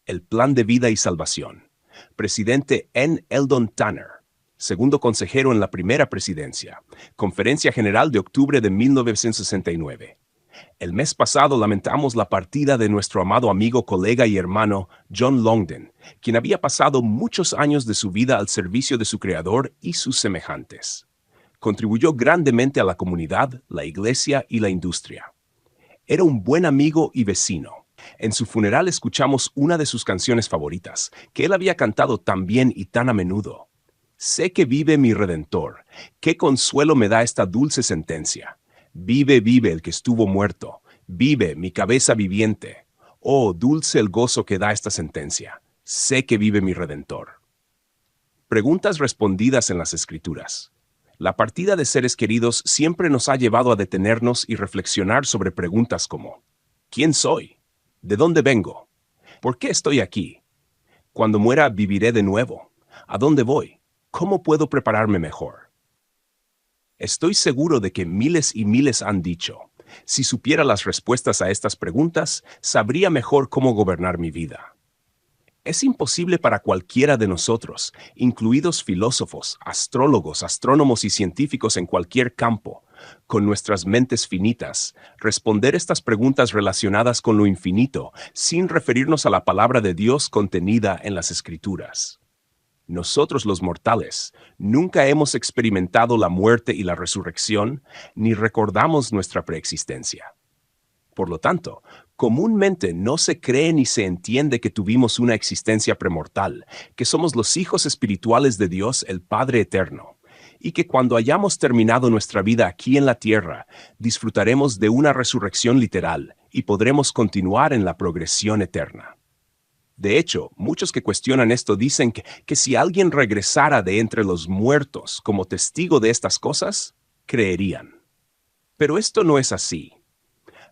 El Plan de Vida y Salvación. Presidente N. Eldon Tanner. Segundo consejero en la primera presidencia. Conferencia General de octubre de 1969. El mes pasado lamentamos la partida de nuestro amado amigo, colega y hermano John Longden, quien había pasado muchos años de su vida al servicio de su Creador y sus semejantes. Contribuyó grandemente a la comunidad, la iglesia y la industria. Era un buen amigo y vecino. En su funeral escuchamos una de sus canciones favoritas, que él había cantado tan bien y tan a menudo. Sé que vive mi Redentor. Qué consuelo me da esta dulce sentencia. Vive, vive el que estuvo muerto. Vive mi cabeza viviente. Oh, dulce el gozo que da esta sentencia. Sé que vive mi Redentor. Preguntas respondidas en las Escrituras. La partida de seres queridos siempre nos ha llevado a detenernos y reflexionar sobre preguntas como: ¿quién soy? ¿De dónde vengo? ¿Por qué estoy aquí? Cuando muera, ¿viviré de nuevo? ¿A dónde voy? ¿Cómo puedo prepararme mejor? Estoy seguro de que miles y miles han dicho: si supiera las respuestas a estas preguntas, sabría mejor cómo gobernar mi vida. Es imposible para cualquiera de nosotros, incluidos filósofos, astrólogos, astrónomos y científicos en cualquier campo, con nuestras mentes finitas, responder estas preguntas relacionadas con lo infinito sin referirnos a la palabra de Dios contenida en las Escrituras. Nosotros los mortales nunca hemos experimentado la muerte y la resurrección, ni recordamos nuestra preexistencia. Por lo tanto, comúnmente no se cree ni se entiende que tuvimos una existencia premortal, que somos los hijos espirituales de Dios, el Padre Eterno, y que cuando hayamos terminado nuestra vida aquí en la tierra, disfrutaremos de una resurrección literal y podremos continuar en la progresión eterna. De hecho, muchos que cuestionan esto dicen que si alguien regresara de entre los muertos como testigo de estas cosas, creerían. Pero esto no es así.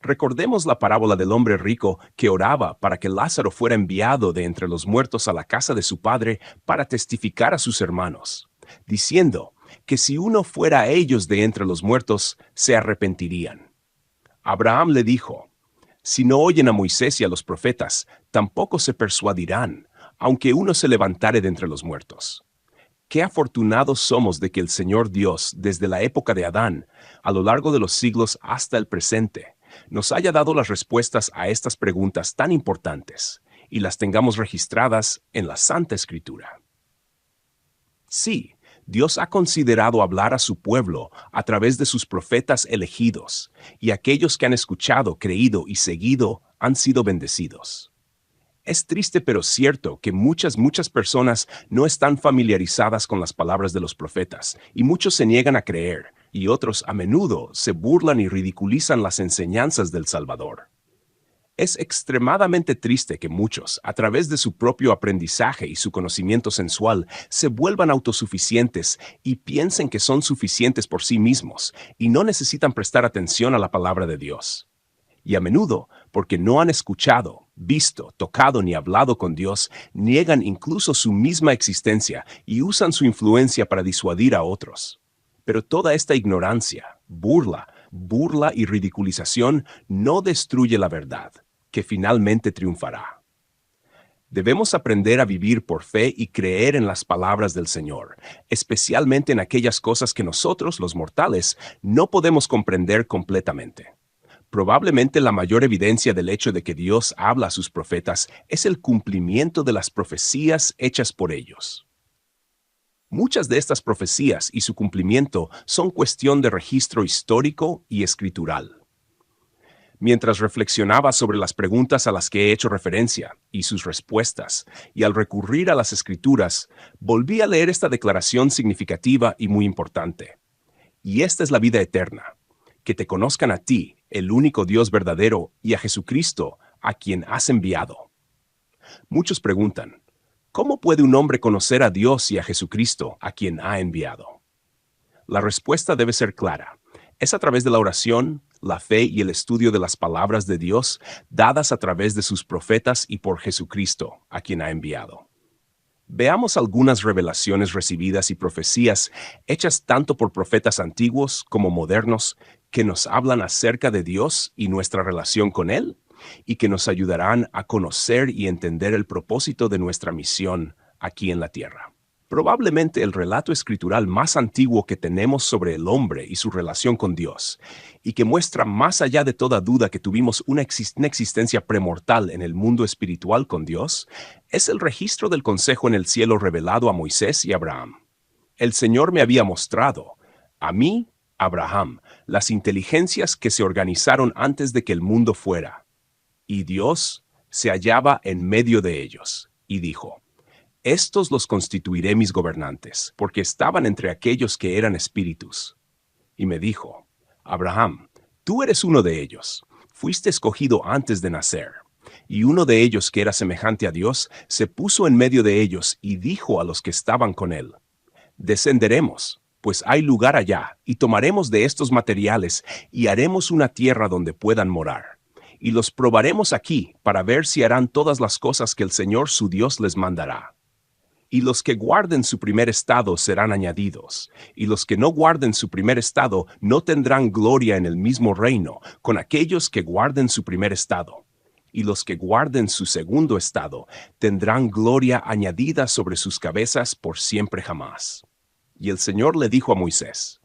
Recordemos la parábola del hombre rico que oraba para que Lázaro fuera enviado de entre los muertos a la casa de su padre para testificar a sus hermanos, diciendo que si uno fuera a ellos de entre los muertos, se arrepentirían. Abraham le dijo: si no oyen a Moisés y a los profetas, tampoco se persuadirán, aunque uno se levantare de entre los muertos. Qué afortunados somos de que el Señor Dios, desde la época de Adán, a lo largo de los siglos hasta el presente, nos haya dado las respuestas a estas preguntas tan importantes y las tengamos registradas en la Santa Escritura. Sí, Dios ha considerado hablar a su pueblo a través de sus profetas elegidos, y aquellos que han escuchado, creído y seguido han sido bendecidos. Es triste pero cierto que muchas personas no están familiarizadas con las palabras de los profetas, y muchos se niegan a creer, y otros a menudo se burlan y ridiculizan las enseñanzas del Salvador. Es extremadamente triste que muchos, a través de su propio aprendizaje y su conocimiento sensual, se vuelvan autosuficientes y piensen que son suficientes por sí mismos y no necesitan prestar atención a la palabra de Dios. Y a menudo, porque no han escuchado, visto, tocado ni hablado con Dios, niegan incluso su misma existencia y usan su influencia para disuadir a otros. Pero toda esta ignorancia, burla y ridiculización no destruye la verdad, que finalmente triunfará. Debemos aprender a vivir por fe y creer en las palabras del Señor, especialmente en aquellas cosas que nosotros, los mortales, no podemos comprender completamente. Probablemente la mayor evidencia del hecho de que Dios habla a sus profetas es el cumplimiento de las profecías hechas por ellos. Muchas de estas profecías y su cumplimiento son cuestión de registro histórico y escritural. Mientras reflexionaba sobre las preguntas a las que he hecho referencia y sus respuestas, y al recurrir a las Escrituras, volví a leer esta declaración significativa y muy importante. Y esta es la vida eterna, que te conozcan a ti, el único Dios verdadero, y a Jesucristo, a quien has enviado. Muchos preguntan: ¿cómo puede un hombre conocer a Dios y a Jesucristo, a quien ha enviado? La respuesta debe ser clara. Es a través de la oración, la fe y el estudio de las palabras de Dios, dadas a través de sus profetas y por Jesucristo, a quien ha enviado. Veamos algunas revelaciones recibidas y profecías hechas tanto por profetas antiguos como modernos que nos hablan acerca de Dios y nuestra relación con Él, y que nos ayudarán a conocer y entender el propósito de nuestra misión aquí en la tierra. Probablemente el relato escritural más antiguo que tenemos sobre el hombre y su relación con Dios, y que muestra más allá de toda duda que tuvimos una existencia premortal en el mundo espiritual con Dios, es el registro del consejo en el cielo revelado a Moisés y Abraham. El Señor me había mostrado, a mí, Abraham, las inteligencias que se organizaron antes de que el mundo fuera. Y Dios se hallaba en medio de ellos, y dijo: estos los constituiré mis gobernantes, porque estaban entre aquellos que eran espíritus. Y me dijo: Abraham, tú eres uno de ellos, fuiste escogido antes de nacer. Y uno de ellos que era semejante a Dios, se puso en medio de ellos y dijo a los que estaban con él: descenderemos, pues hay lugar allá, y tomaremos de estos materiales, y haremos una tierra donde puedan morar. Y los probaremos aquí, para ver si harán todas las cosas que el Señor su Dios les mandará. Y los que guarden su primer estado serán añadidos, y los que no guarden su primer estado no tendrán gloria en el mismo reino con aquellos que guarden su primer estado. Y los que guarden su segundo estado tendrán gloria añadida sobre sus cabezas por siempre jamás. Y el Señor le dijo a Moisés: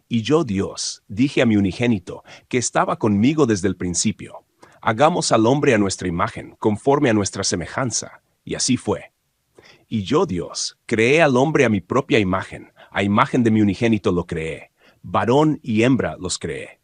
y yo, Dios, dije a mi unigénito, que estaba conmigo desde el principio: hagamos al hombre a nuestra imagen, conforme a nuestra semejanza. Y así fue. Y yo, Dios, creé al hombre a mi propia imagen, a imagen de mi unigénito lo creé, varón y hembra los creé.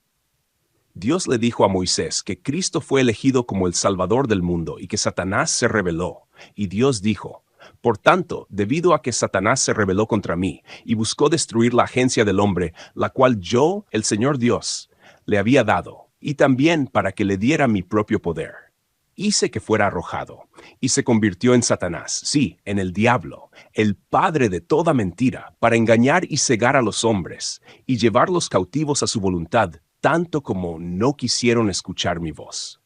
Dios le dijo a Moisés que Cristo fue elegido como el Salvador del mundo y que Satanás se rebeló. Y Dios dijo: por tanto, debido a que Satanás se rebeló contra mí y buscó destruir la agencia del hombre, la cual yo, el Señor Dios, le había dado, y también para que le diera mi propio poder, hice que fuera arrojado, y se convirtió en Satanás, sí, en el diablo, el padre de toda mentira, para engañar y cegar a los hombres, y llevarlos cautivos a su voluntad, tanto como no quisieron escuchar mi voz.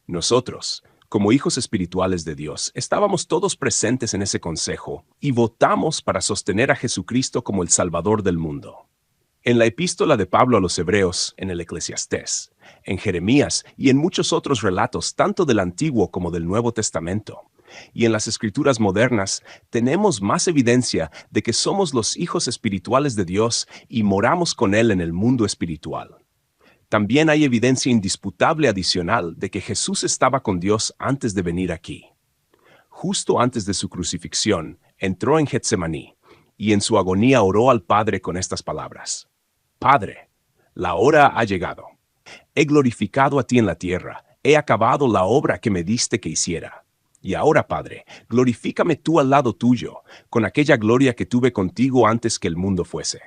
Nosotros, como hijos espirituales de Dios, estábamos todos presentes en ese consejo, y votamos para sostener a Jesucristo como el Salvador del mundo. En la epístola de Pablo a los Hebreos, en el Eclesiastés, en Jeremías y en muchos otros relatos, tanto del Antiguo como del Nuevo Testamento, y en las Escrituras modernas, tenemos más evidencia de que somos los hijos espirituales de Dios y moramos con Él en el mundo espiritual. También hay evidencia indisputable adicional de que Jesús estaba con Dios antes de venir aquí. Justo antes de su crucifixión, entró en Getsemaní, y en su agonía oró al Padre con estas palabras: Padre, la hora ha llegado. He glorificado a ti en la tierra, he acabado la obra que me diste que hiciera. Y ahora, Padre, glorifícame tú al lado tuyo, con aquella gloria que tuve contigo antes que el mundo fuese.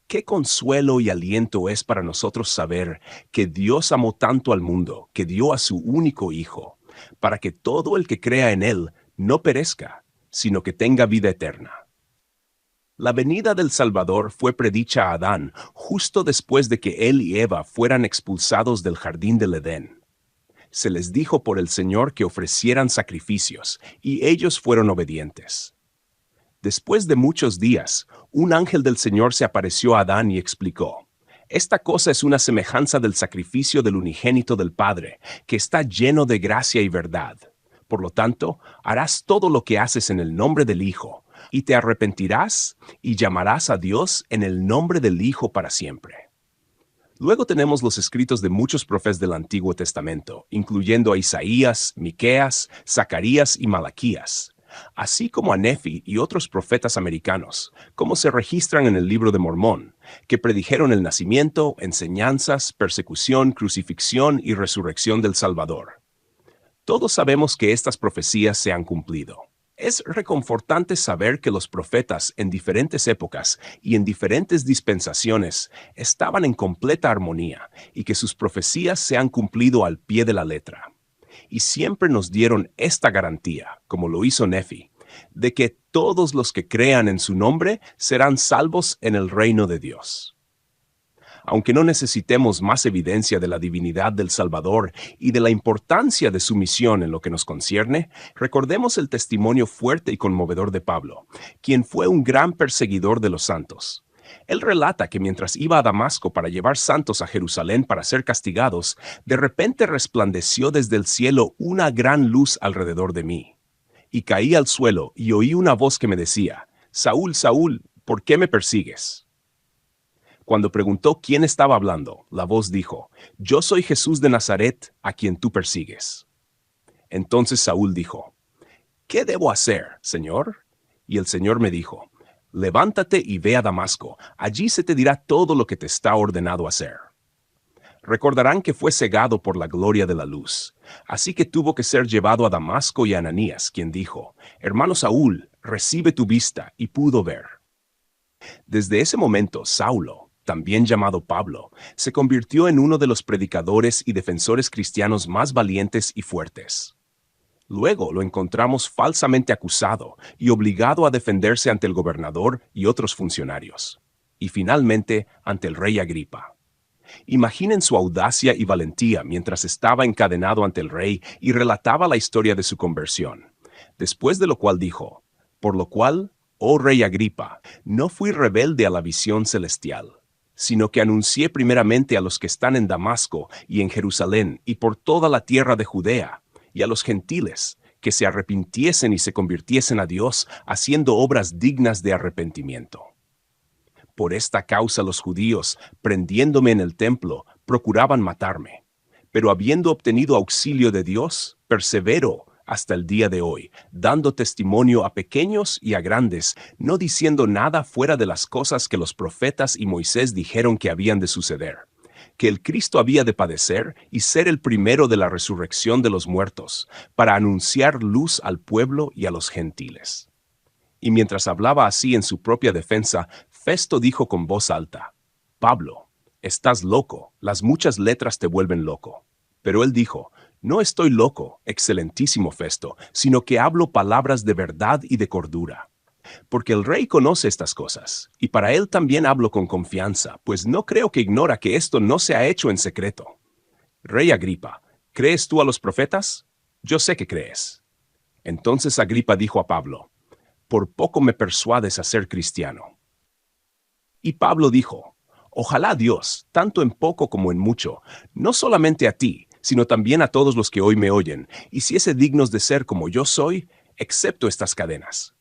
Qué consuelo y aliento es para nosotros saber que Dios amó tanto al mundo, que dio a su único Hijo, para que todo el que crea en Él no perezca, sino que tenga vida eterna. La venida del Salvador fue predicha a Adán justo después de que él y Eva fueran expulsados del jardín del Edén. Se les dijo por el Señor que ofrecieran sacrificios, y ellos fueron obedientes. Después de muchos días, un ángel del Señor se apareció a Adán y explicó: esta cosa es una semejanza del sacrificio del unigénito del Padre, que está lleno de gracia y verdad. Por lo tanto, harás todo lo que haces en el nombre del Hijo, y te arrepentirás y llamarás a Dios en el nombre del Hijo para siempre. Luego tenemos los escritos de muchos profetas del Antiguo Testamento, incluyendo a Isaías, Miqueas, Zacarías y Malaquías, así como a Nefi y otros profetas americanos, como se registran en el Libro de Mormón, que predijeron el nacimiento, enseñanzas, persecución, crucifixión y resurrección del Salvador. Todos sabemos que estas profecías se han cumplido. Es reconfortante saber que los profetas en diferentes épocas y en diferentes dispensaciones estaban en completa armonía y que sus profecías se han cumplido al pie de la letra. Y siempre nos dieron esta garantía, como lo hizo Nefi, de que todos los que crean en su nombre serán salvos en el reino de Dios. Aunque no necesitemos más evidencia de la divinidad del Salvador y de la importancia de su misión en lo que nos concierne, recordemos el testimonio fuerte y conmovedor de Pablo, quien fue un gran perseguidor de los santos. Él relata que mientras iba a Damasco para llevar santos a Jerusalén para ser castigados, de repente resplandeció desde el cielo una gran luz alrededor de mí. Y caí al suelo y oí una voz que me decía, Saúl, Saúl, ¿por qué me persigues? Cuando preguntó quién estaba hablando, la voz dijo, Yo soy Jesús de Nazaret, a quien tú persigues. Entonces Saúl dijo, ¿Qué debo hacer, Señor? Y el Señor me dijo, Levántate y ve a Damasco, allí se te dirá todo lo que te está ordenado hacer. Recordarán que fue cegado por la gloria de la luz, así que tuvo que ser llevado a Damasco y a Ananías, quien dijo, Hermano Saúl, recibe tu vista, y pudo ver. Desde ese momento, Saulo, también llamado Pablo, se convirtió en uno de los predicadores y defensores cristianos más valientes y fuertes. Luego lo encontramos falsamente acusado y obligado a defenderse ante el gobernador y otros funcionarios, y finalmente ante el rey Agripa. Imaginen su audacia y valentía mientras estaba encadenado ante el rey y relataba la historia de su conversión, después de lo cual dijo, por lo cual, oh rey Agripa, no fui rebelde a la visión celestial, sino que anuncié primeramente a los que están en Damasco y en Jerusalén y por toda la tierra de Judea, y a los gentiles, que se arrepintiesen y se convirtiesen a Dios, haciendo obras dignas de arrepentimiento. Por esta causa los judíos, prendiéndome en el templo, procuraban matarme. Pero habiendo obtenido auxilio de Dios, persevero hasta el día de hoy, dando testimonio a pequeños y a grandes, no diciendo nada fuera de las cosas que los profetas y Moisés dijeron que habían de suceder, que el Cristo había de padecer y ser el primero de la resurrección de los muertos, para anunciar luz al pueblo y a los gentiles. Y mientras hablaba así en su propia defensa, Festo dijo con voz alta, Pablo, estás loco, las muchas letras te vuelven loco. Pero él dijo, no estoy loco, excelentísimo Festo, sino que hablo palabras de verdad y de cordura. Porque el rey conoce estas cosas, y para él también hablo con confianza, pues no creo que ignora que esto no se ha hecho en secreto. Rey Agripa, ¿crees tú a los profetas? Yo sé que crees. Entonces Agripa dijo a Pablo, por poco me persuades a ser cristiano. Y Pablo dijo, ojalá Dios, tanto en poco como en mucho, no solamente a ti, sino también a todos los que hoy me oyen, hiciese dignos de ser como yo soy, excepto estas cadenas.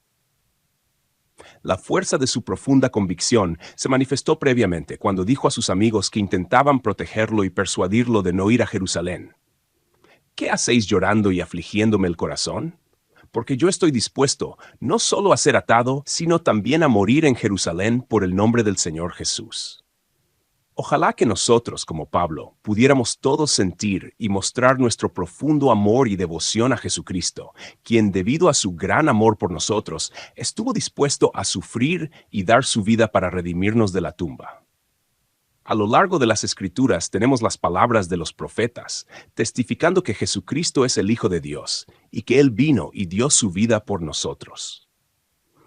La fuerza de su profunda convicción se manifestó previamente cuando dijo a sus amigos que intentaban protegerlo y persuadirlo de no ir a Jerusalén. ¿Qué hacéis llorando y afligiéndome el corazón? Porque yo estoy dispuesto no solo a ser atado, sino también a morir en Jerusalén por el nombre del Señor Jesús. Ojalá que nosotros, como Pablo, pudiéramos todos sentir y mostrar nuestro profundo amor y devoción a Jesucristo, quien, debido a su gran amor por nosotros, estuvo dispuesto a sufrir y dar su vida para redimirnos de la tumba. A lo largo de las Escrituras tenemos las palabras de los profetas, testificando que Jesucristo es el Hijo de Dios, y que Él vino y dio su vida por nosotros.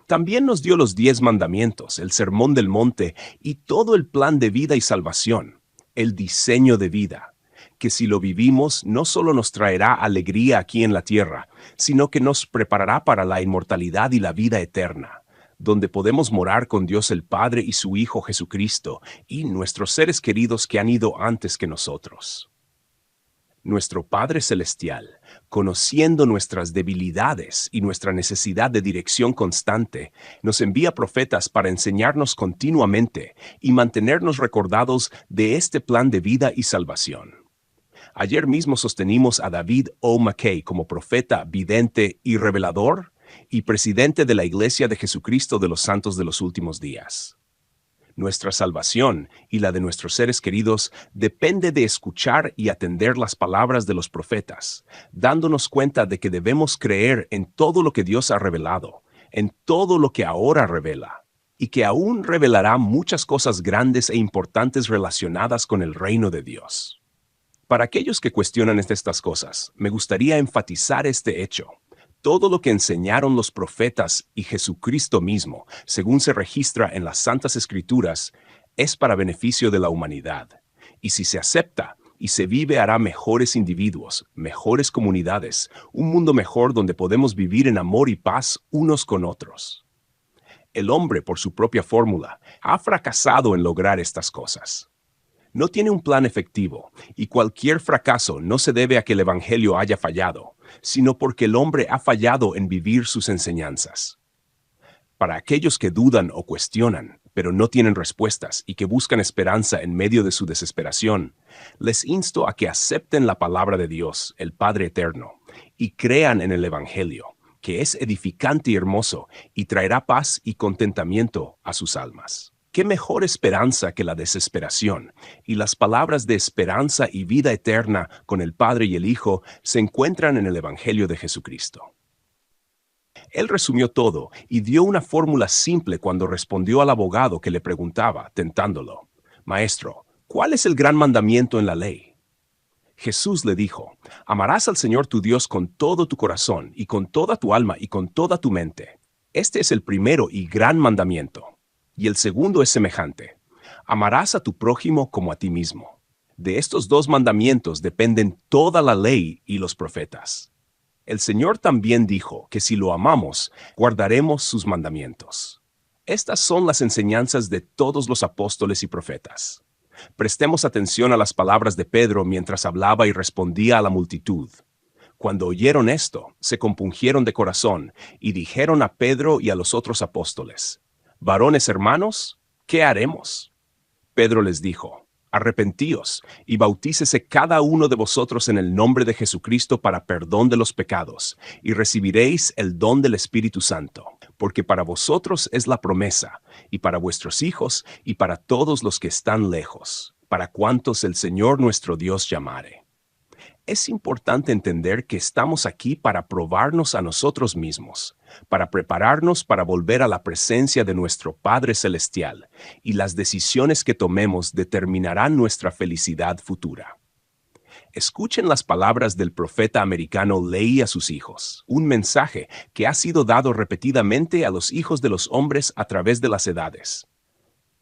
También nos dio los 10 mandamientos, el Sermón del Monte y todo el plan de vida y salvación, el diseño de vida, que si lo vivimos no solo nos traerá alegría aquí en la tierra, sino que nos preparará para la inmortalidad y la vida eterna, donde podemos morar con Dios el Padre y su Hijo Jesucristo y nuestros seres queridos que han ido antes que nosotros. Nuestro Padre Celestial, conociendo nuestras debilidades y nuestra necesidad de dirección constante, nos envía profetas para enseñarnos continuamente y mantenernos recordados de este plan de vida y salvación. Ayer mismo sostenimos a David O. McKay como profeta, vidente y revelador, y presidente de la Iglesia de Jesucristo de los Santos de los Últimos Días. Nuestra salvación y la de nuestros seres queridos depende de escuchar y atender las palabras de los profetas, dándonos cuenta de que debemos creer en todo lo que Dios ha revelado, en todo lo que ahora revela, y que aún revelará muchas cosas grandes e importantes relacionadas con el reino de Dios. Para aquellos que cuestionan estas cosas, me gustaría enfatizar este hecho. Todo lo que enseñaron los profetas y Jesucristo mismo, según se registra en las Santas Escrituras, es para beneficio de la humanidad. Y si se acepta y se vive, hará mejores individuos, mejores comunidades, un mundo mejor donde podemos vivir en amor y paz unos con otros. El hombre, por su propia fórmula, ha fracasado en lograr estas cosas. No tiene un plan efectivo, y cualquier fracaso no se debe a que el Evangelio haya fallado, sino porque el hombre ha fallado en vivir sus enseñanzas. Para aquellos que dudan o cuestionan, pero no tienen respuestas y que buscan esperanza en medio de su desesperación, les insto a que acepten la palabra de Dios, el Padre Eterno, y crean en el Evangelio, que es edificante y hermoso, y traerá paz y contentamiento a sus almas. ¿Qué mejor esperanza que la desesperación? Y las palabras de esperanza y vida eterna con el Padre y el Hijo se encuentran en el Evangelio de Jesucristo. Él resumió todo y dio una fórmula simple cuando respondió al abogado que le preguntaba, tentándolo: Maestro, ¿cuál es el gran mandamiento en la ley? Jesús le dijo: Amarás al Señor tu Dios con todo tu corazón y con toda tu alma y con toda tu mente. Este es el primero y gran mandamiento. Y el segundo es semejante: amarás a tu prójimo como a ti mismo. De estos dos mandamientos dependen toda la ley y los profetas. El Señor también dijo que si lo amamos, guardaremos sus mandamientos. Estas son las enseñanzas de todos los apóstoles y profetas. Prestemos atención a las palabras de Pedro mientras hablaba y respondía a la multitud. Cuando oyeron esto, se compungieron de corazón y dijeron a Pedro y a los otros apóstoles: Varones hermanos, ¿qué haremos? Pedro les dijo: Arrepentíos y bautícese cada uno de vosotros en el nombre de Jesucristo para perdón de los pecados, y recibiréis el don del Espíritu Santo, porque para vosotros es la promesa, y para vuestros hijos, y para todos los que están lejos, para cuantos el Señor nuestro Dios llamare. Es importante entender que estamos aquí para probarnos a nosotros mismos, para prepararnos para volver a la presencia de nuestro Padre Celestial, y las decisiones que tomemos determinarán nuestra felicidad futura. Escuchen las palabras del profeta americano Lehi a sus hijos, un mensaje que ha sido dado repetidamente a los hijos de los hombres a través de las edades.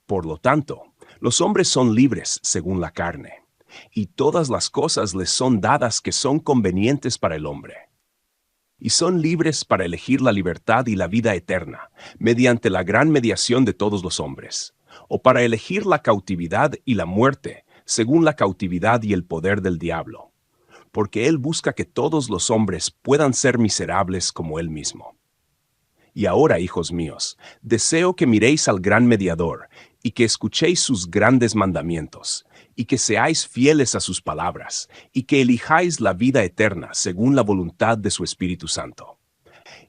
Por lo tanto, los hombres son libres según la carne, y todas las cosas les son dadas que son convenientes para el hombre. Y son libres para elegir la libertad y la vida eterna, mediante la gran mediación de todos los hombres, o para elegir la cautividad y la muerte, según la cautividad y el poder del diablo, porque él busca que todos los hombres puedan ser miserables como él mismo. Y ahora, hijos míos, deseo que miréis al gran mediador, y que escuchéis sus grandes mandamientos, y que seáis fieles a sus palabras, y que elijáis la vida eterna según la voluntad de su Espíritu Santo.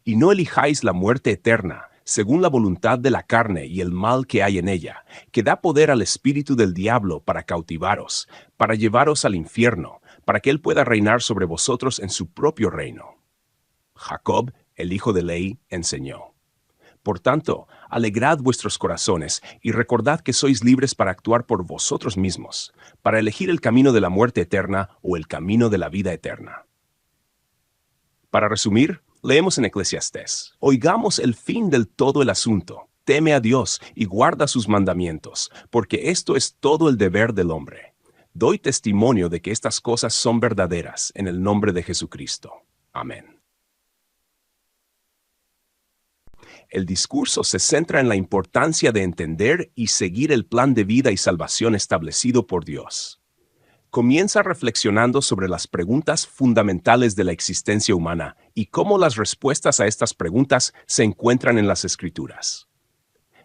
Y no elijáis la muerte eterna según la voluntad de la carne y el mal que hay en ella, que da poder al espíritu del diablo para cautivaros, para llevaros al infierno, para que él pueda reinar sobre vosotros en su propio reino. Jacob, el hijo de Lehi, enseñó: Por tanto, alegrad vuestros corazones y recordad que sois libres para actuar por vosotros mismos, para elegir el camino de la muerte eterna o el camino de la vida eterna. Para resumir, leemos en Eclesiastés: Oigamos el fin del todo el asunto. Teme a Dios y guarda sus mandamientos, porque esto es todo el deber del hombre. Doy testimonio de que estas cosas son verdaderas en el nombre de Jesucristo. Amén. El discurso se centra en la importancia de entender y seguir el plan de vida y salvación establecido por Dios. Comienza reflexionando sobre las preguntas fundamentales de la existencia humana y cómo las respuestas a estas preguntas se encuentran en las Escrituras.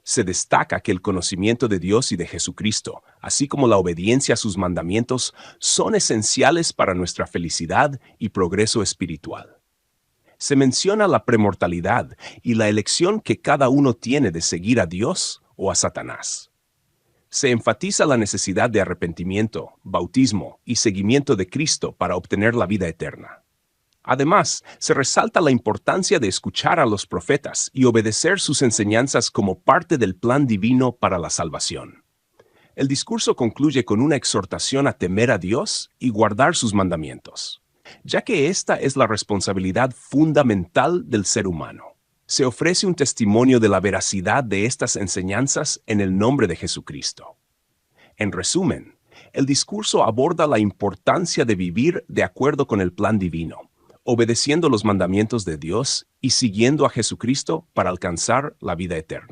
Se destaca que el conocimiento de Dios y de Jesucristo, así como la obediencia a sus mandamientos, son esenciales para nuestra felicidad y progreso espiritual. Se menciona la premortalidad y la elección que cada uno tiene de seguir a Dios o a Satanás. Se enfatiza la necesidad de arrepentimiento, bautismo y seguimiento de Cristo para obtener la vida eterna. Además, se resalta la importancia de escuchar a los profetas y obedecer sus enseñanzas como parte del plan divino para la salvación. El discurso concluye con una exhortación a temer a Dios y guardar sus mandamientos, ya que esta es la responsabilidad fundamental del ser humano. Se ofrece un testimonio de la veracidad de estas enseñanzas en el nombre de Jesucristo. En resumen, el discurso aborda la importancia de vivir de acuerdo con el plan divino, obedeciendo los mandamientos de Dios y siguiendo a Jesucristo para alcanzar la vida eterna.